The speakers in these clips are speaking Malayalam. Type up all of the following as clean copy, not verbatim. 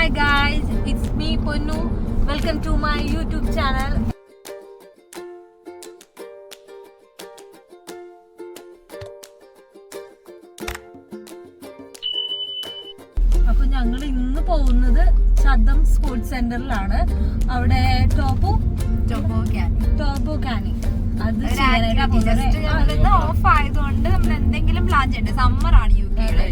Hi guys, it's me Ponnu. Welcome to my YouTube channel. അപ്പോൾ ഞങ്ങൾ ഇന്ന് പോകുന്നത് ചദം സ്പോർട്സ് സെന്ററിലാണ്. അവിടെ ടോബോ കാനി അത് ഓഫ് ആയതുകൊണ്ട് നമ്മൾ എന്തെങ്കിലും പ്ലാൻ ചെയ്യണ്ടേ. സമ്മർ ആണ് UK-യില്.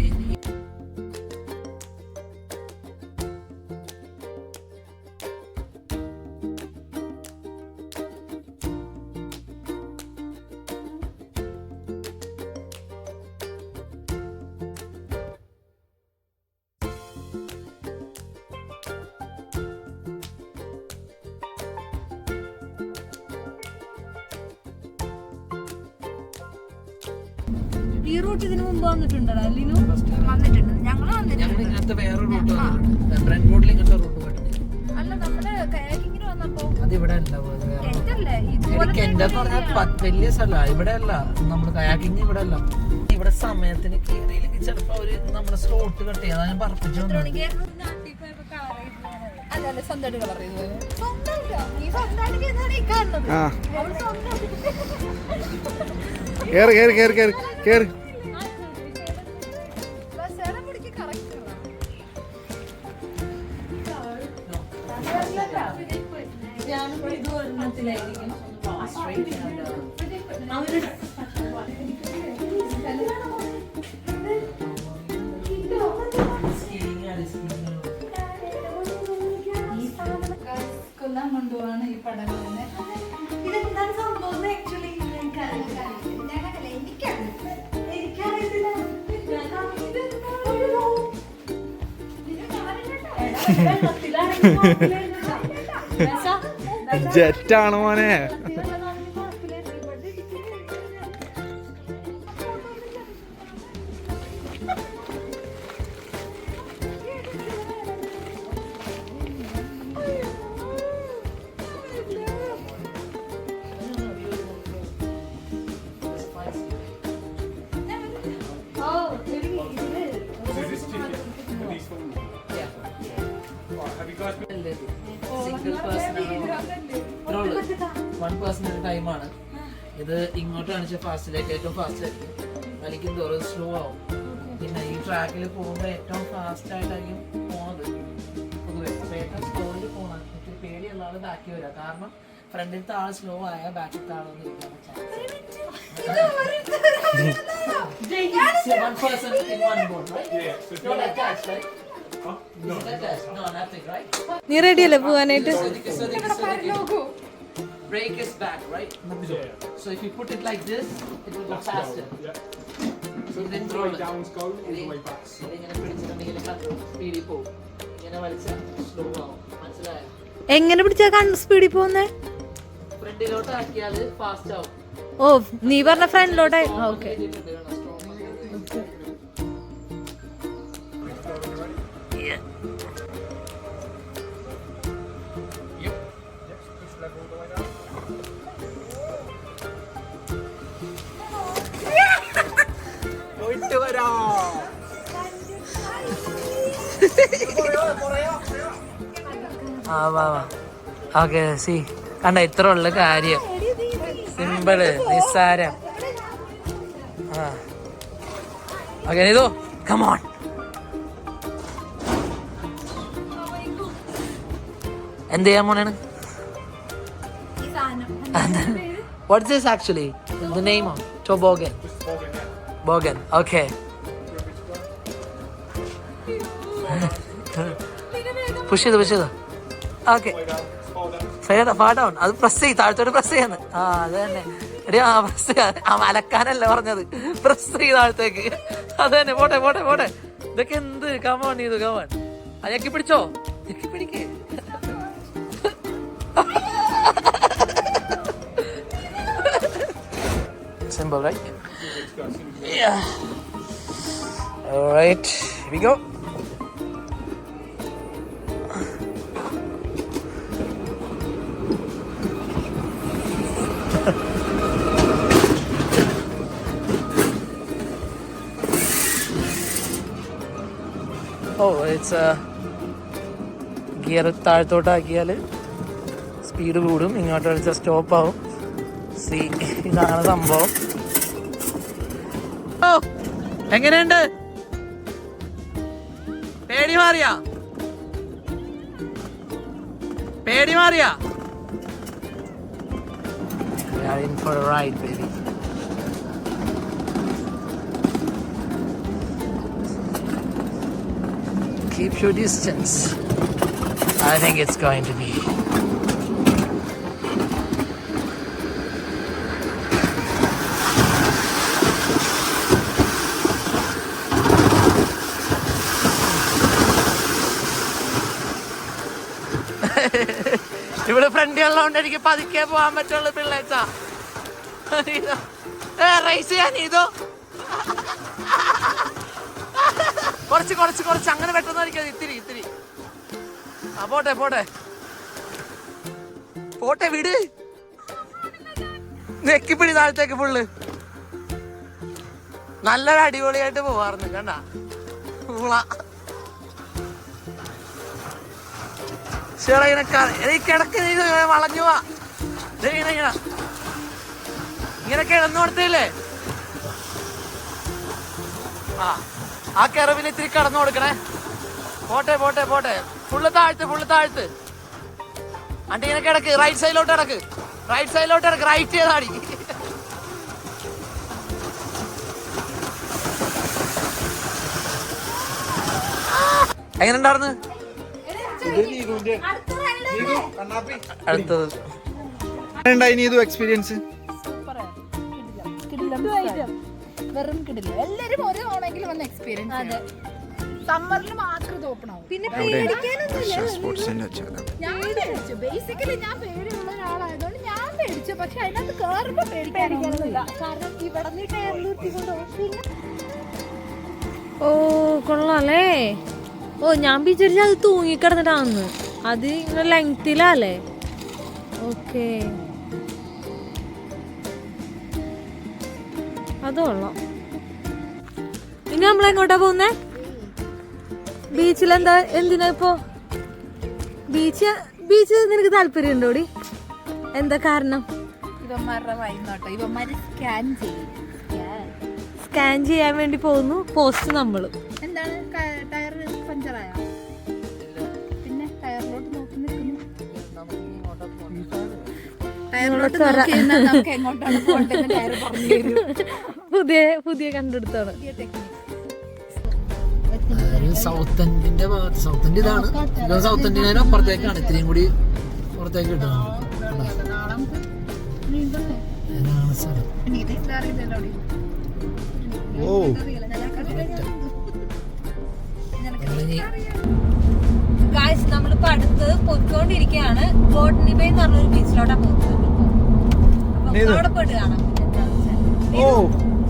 ഈ റൂട്ട് ഇതിനു മുമ്പ് വന്നിട്ടുണ്ടോ അല്ലിനു? വന്നിട്ടുണ്ട്. ഞങ്ങള് വന്നിട്ടുണ്ട്. വേറെ റൂട്ട് ബ്രെൻബോർഡിൽ ഇങ്ങനത്തെ റൂട്ട് പോയിട്ടുണ്ട്. അല്ല നമ്മള് കയാക്കിങ്ങിന് വന്നപ്പോ അതിവിടെ വലിയ സ്ഥലമാണ്. ഇവിടെ അല്ല നമ്മള് കയാക്കിങ് ഇവിടെ അല്ല. ഇവിടെ സമയത്തിന് കയറിയില്ലെങ്കിൽ ചിലപ്പോ അവര് നമ്മുടെ സ്ലോട്ട് കട്ട് ചെയ്യാൻ ഞാൻ പറപ്പിച്ചു. കേറി കേറി കേറി കേറി കേറി. കൊല്ലാൻ കൊണ്ടുപോവാണ് ഈ പടങ്ങളെ. ഇതെന്താണ് സംഭവം ആക്ച്വലി? ജെറ്റാണ് മോനെ. ടൈമാണ് ഇത്. ഇങ്ങോട്ട് കാണിച്ച ഫാസ്റ്റിലേക്ക് ഏറ്റവും ഫാസ്റ്റ് ആയിരിക്കും, വലിക്കും തോറും സ്ലോ ആവും. പിന്നെ ഈ ട്രാക്കിൽ പോകുമ്പോൾ ഏറ്റവും ഫാസ്റ്റ് ആയിട്ടായിരിക്കും പോണത് പൊതുവെ. അപ്പൊ ഏറ്റവും സ്ലോയിൽ പോകണം. എനിക്ക് പേടിയുള്ള ആള് ബാക്കി വരാം. കാരണം ഫ്രണ്ടിലത്തെ ആള് സ്ലോ ആയ ബാക്കിലത്തെ ആളൊന്നും ഇരിക്കാൻ നീ റെഡി അല്ലേ പോവാനായിട്ട്? Brake is back, right? Yeah. So if you put it like this, it will go faster. Yeah. So then throw it down, go all the way back. എങ്ങനെ പിടിച്ചാ സ്പീഡിൽ പോകുന്നേ? ഫ്രണ്ടിലോട്ട് ആക്കിയാല് ഫാസ്റ്റ് ആവും. ഓ, നീ പറഞ്ഞ ഫ്രണ്ടിലോട്ടായി. ഓക്കെ. ഓക്കെ, സി കണ്ട, ഇത്ര ഉള്ള കാര്യം. സിമ്പിള്, നിസ്സാരം. ഓക്കെ ഇതോ, കമോൺ. എന്ത് ചെയ്യാൻ പോണാണ്? What is this actually? The name of toboggan. Bogan. Okay. Push it. Okay. Fall down. അത് പ്രസ് ചെയ്ത് താഴത്തോട്ട് പ്രസ് ചെയ്യുന്നു. അത് തന്നെ. എടി പ്രസ് അലക്കാനല്ല പറഞ്ഞത്, പ്രസ് ചെയ്ത് താഴത്തേക്ക്. അത് തന്നെ. പോട്ടെ. ഇതൊക്കെ എന്ത്? കമോൺ ചെയ്തു, കമോൺ. അതൊക്കെ പിടിച്ചോ, പിടിക്കേ. Simple, right? Yeah. All right, here we go. Oh, it's gear താഴത്തോട്ടാക്കിയാൽ സ്പീഡ് കൂടും, ഇങ്ങോട്ട് വലിച്ചാൽ സ്റ്റോപ്പ് ആവും. ഇതാണ് സംഭവം. ഓ എങ്ങനെയുണ്ട്? പേടി മാറിയാ? പേടി മാറിയാ? We are in for a ride, baby. Keep your distance. I think it's going to be. ഇവിടെ ഫ്രണ്ടുകളിലോണ്ട് എനിക്ക് പതുക്കെ പോകാൻ പറ്റുള്ളൂ പിള്ളേച്ചാ. റേസ് ചെയ്യാൻ ഇതോ കുറച്ച് കുറച്ച് കുറച്ച് അങ്ങനെ പെട്ടെന്ന് ഇത്തിരി ഇത്തിരി. ആ പോട്ടെ പോട്ടെ പോട്ടെ, വിട്. നെക്കിപ്പിടി താഴത്തേക്ക് ഫുള്ള്. നല്ലൊരു അടിപൊളിയായിട്ട് പോവാറുണ്ട് കണ്ട. കിടക്ക് വളഞ്ഞു പോവാ. ഇങ്ങനെ കിടന്നു കൊടുത്തില്ലേ? ആ കെറവിന് ഇത്തിരി കടന്നു കൊടുക്കണേ. പോട്ടെ പോട്ടെ പോട്ടെ, ഫുള്ള് താഴ്ത്ത്. അണ്ടി ഇങ്ങനെ കിടക്ക്. റൈറ്റ് സൈഡിലോട്ട് കിടക്ക്. റൈറ്റ് ചെയ്താടി. എങ്ങനെ ഉണ്ടായിരുന്നു? അടുത്തത് എക്സ്പീരിയൻസ് വെറും കിടില്ല. എല്ലാരും ഓരോ ഓണെങ്കിലും വന്ന് എക്സ്പീരിയൻസ്. അതെ, സമ്മറിൽ മാത്രം തോപ്പണാവും. പിന്നെ ബേസിക്കലി ഞാൻ പേടിയുള്ള ഒരാളായതുകൊണ്ട് ഞാൻ പേടിച്ചു. പക്ഷെ അതിനകത്ത് കേറുമ്പോ പേടിക്കാനൊന്നുമില്ല. കാരണം ഇവിടെ ഓ കൊള്ളാല്ലേ. ഓ ഞാൻ വിചാരിച്ച അത് തൂങ്ങിക്കിടന്നിട്ടാന്ന്. അത് ഇങ്ങനെ ലെങ്തിലല്ലേ? ഓക്കെ, അത് കൊള്ളാം. ഇനി നമ്മളെങ്ങോട്ടാ പോകുന്നേ? ബീച്ചിലെന്താ? എന്തിനാ ഇപ്പൊ ബീച്ച് നിനക്ക് താല്പര്യം ഉണ്ടോടി? എന്താ കാരണം? ഇവന്മാരുടെ വൈകുന്നോട്ടോ ഇവന്മാര് സ്കാൻ ചെയ്യാൻ വേണ്ടി പോകുന്നു. പോസ്റ്റ് നമ്മള് എന്താണ് ടയർ പഞ്ചറായ? പിന്നെ ടയറിലോട്ട് നോക്കി നിൽക്കുന്നു. ടയറിലോട്ട് നോക്കി നമുക്ക് എങ്ങോട്ടാണ് പോകേണ്ടത് ടയർ പറഞ്ഞു തരും. പുതിയ കണ്ടെടുത്താണ്. സൗത്ത് ഇന്ത്യന്റെ ഭാഗത്ത്. സൗത്ത് ഇന്ത്യ ഇതാണ്. സൗത്ത് ഇന്ത്യനെ അപ്പുറത്തേക്കാണ്. ഇത്രയും കൂടി പുറത്തേക്ക് കിട്ടുന്നത്. ഗായ്സ് നമ്മളിപ്പോ അടുത്ത് പൊയ്ക്കൊണ്ടിരിക്കുകയാണ്. ബോട്ടണി ബേ എന്ന് പറഞ്ഞൊരു ബീച്ചിലോട്ടാ പോകുന്നത്. അവിടെ പോയിട്ട് കാണാം.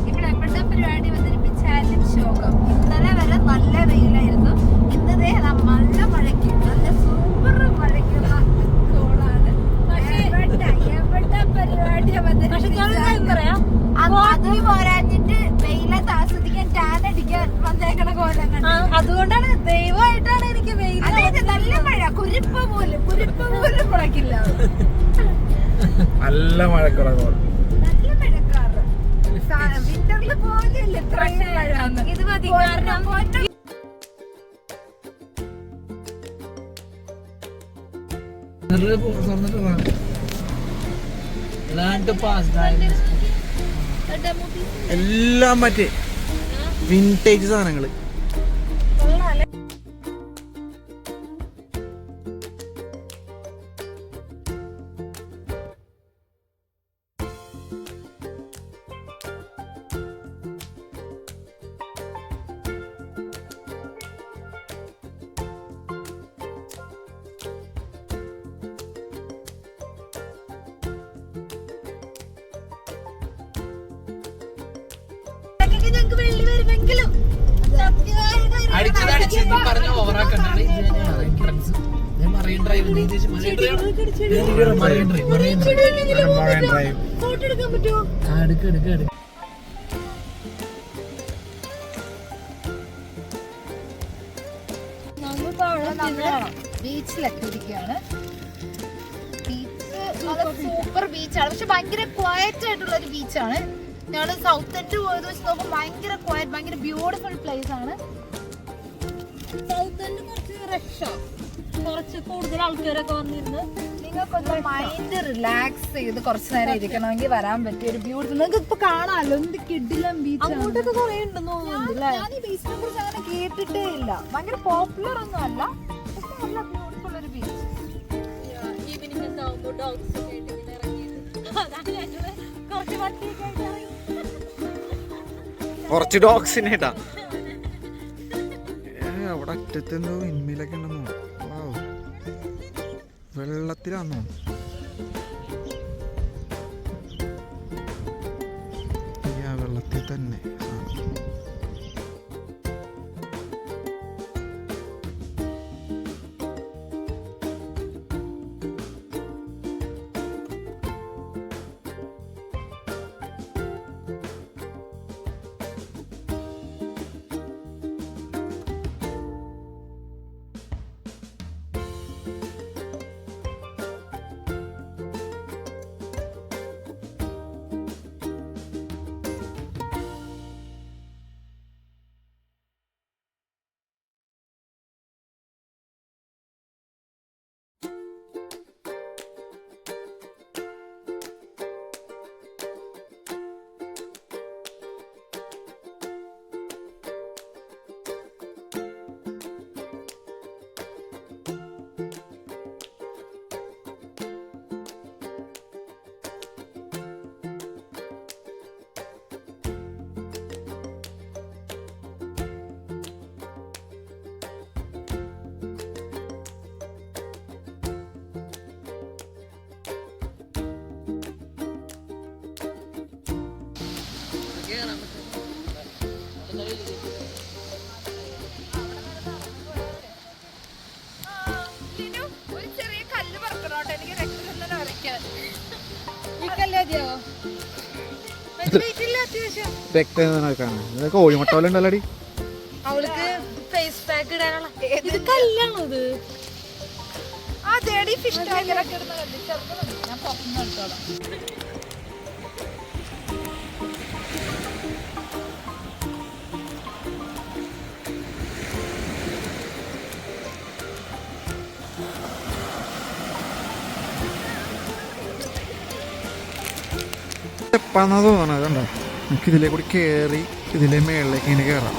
ഇവിടെ എപ്പോഴത്തെ പരിപാടി വന്നിരിപ്പിച്ചാലും ശോകം. ഇന്നലെ വരെ നല്ല വെയിലായിരുന്നു. ഇന്നതേ നല്ല മഴയ്ക്ക്, നല്ല സൂപ്പർ മഴയ്ക്കുള്ള കോളാണ്. എവിടെ പരിപാടി അതിന് പോരാഞ്ഞിട്ട് വെയിലത്ത് ആസ്വദിക്കാൻ ടാൻ അടിക്കാൻ വന്നേക്കണ കോലം. അതുകൊണ്ടാണ് ദൈവമായിട്ടാണ് എനിക്ക് വെയിൽ. നല്ല മഴ, കുരിപ്പ് പോലും മുളക്കില്ല. നല്ല മഴക്കുള്ള നല്ല മഴക്കാറ്. വിന്ററിൽ പോലെയല്ല ഇത്രയും മഴ. ഇത് മതി. കാരണം എല്ലാം മറ്റേ വിന്റേജ് സാധനങ്ങള്. ഞങ്ങൾക്ക് വെള്ളി വരുമെങ്കിലും ഫോട്ടോ എടുക്കാൻ പറ്റുമോ? നമ്മളിപ്പോ അവിടെ ബീച്ചിലൊക്കെ ഇരിക്കുകയാണ്. ബീച്ച് നല്ല സൂപ്പർ ബീച്ചാണ്, പക്ഷെ ഭയങ്കര ക്വയറ്റ് ആയിട്ടുള്ള ഒരു ബീച്ചാണ്. ഞങ്ങള് സൗത്ത് എൻഡ് പോയത് വെച്ച് നോക്കുമ്പോൾ ഭയങ്കര ക്വയറ്റ്, ഭയങ്കര ബ്യൂട്ടിഫുൾ പ്ലേസ് ആണ്. സൗത്ത് എൻഡ് കുറച്ച് റഷാ, കുറച്ച് കൂടുതൽ ആൾക്കാരൊക്കെ വന്നിരുന്നു. നിങ്ങൾക്കൊന്ന് മൈൻഡ് റിലാക്സ് ചെയ്ത് കുറച്ച് നേരം ഇരിക്കണമെങ്കിൽ വരാൻ പറ്റിയ ഒരു ബ്യൂട്ടിഫുൾ, നിങ്ങൾക്ക് ഇപ്പൊ കാണാമല്ലോ എന്ത് കിടിലം ബീച്ച്. അങ്ങോട്ടൊക്കെ കുറെ ഉണ്ടെന്ന് തോന്നുന്നുണ്ട്. ഞാൻ ഈ ബീച്ചിനെ കുറിച്ച് അങ്ങനെ കേട്ടിട്ടേ ഇല്ല. ഭയങ്കര പോപ്പുലർ ഒന്നും അല്ല, പക്ഷെ നല്ല ബ്യൂട്ടിഫുൾ ഒരു ബീച്ച്. ഈവനിങ് ഒക്കെ ആവുമ്പോൾ ഡോഗ്സ് ഒക്കെ ആയിട്ട് ഇങ്ങനെ ഇറങ്ങിയിട്ട് അതാണ് ഞങ്ങള് കുറച്ച് വണ്ടിയൊക്കെ ആയിട്ട് ഇറങ്ങി. കുറച്ച് ഡോഗ്സിനെ ഇടാ. അവിടെ അറ്റത്ത് എന്തോ വിൻമീലൊക്കെ ഉണ്ടെന്നോ. വെള്ളത്തിലാന്നോ? വെള്ളത്തിൽ തന്നെ. ഒരു ചെറിയ കല്ല് പറക്കണോട്ടെ, എനിക്ക് രക്തചന്ദനം വരയ്ക്കാൻ. കോഴിമുട്ട പോലെ ഉണ്ടല്ലോ. അവൾക്ക് ഫേസ് പാക്ക് ഇടാനുള്ള ഇത് കല്ലാണോ ഇത്? അതേടി ഫിഷ് ടാങ്കിലൊക്കെ ഇടുന്ന കല്ല്, ചെറുതാണ്. ഞാൻ പുറത്തുനിന്ന് എടുത്തോളാം. എപ്പാന്നാ തോന്നണത് കണ്ടോ? നമുക്ക് ഇതിലേ കൂടി കയറി ഇതിലെ മേളിലേക്ക് ഇങ്ങനെ കയറാം.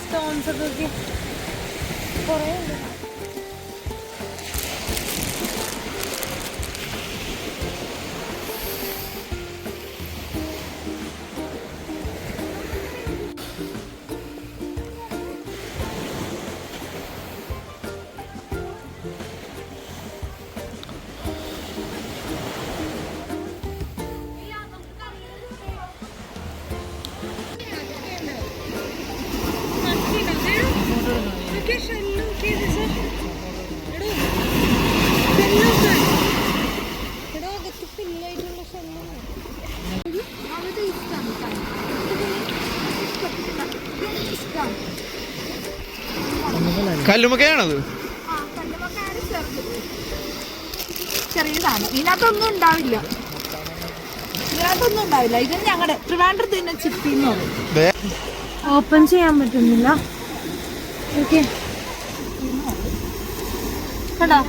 സ്റ്റോൺസ് ഒക്കെ കുറേ ഉണ്ട്. കല്ലുമൊക്കെയാണത്. ചെറിയതാണ്, ഇതിനകത്തൊന്നും ഉണ്ടാവില്ല. ഇത് ഞങ്ങളുടെ ട്രിവാൻഡ്രത്ത് തന്നെ ചിപ്പിന്ന് പറയും. ഓപ്പൺ ചെയ്യാൻ പറ്റുന്നില്ല. ഓക്കെ കണ്ടോ?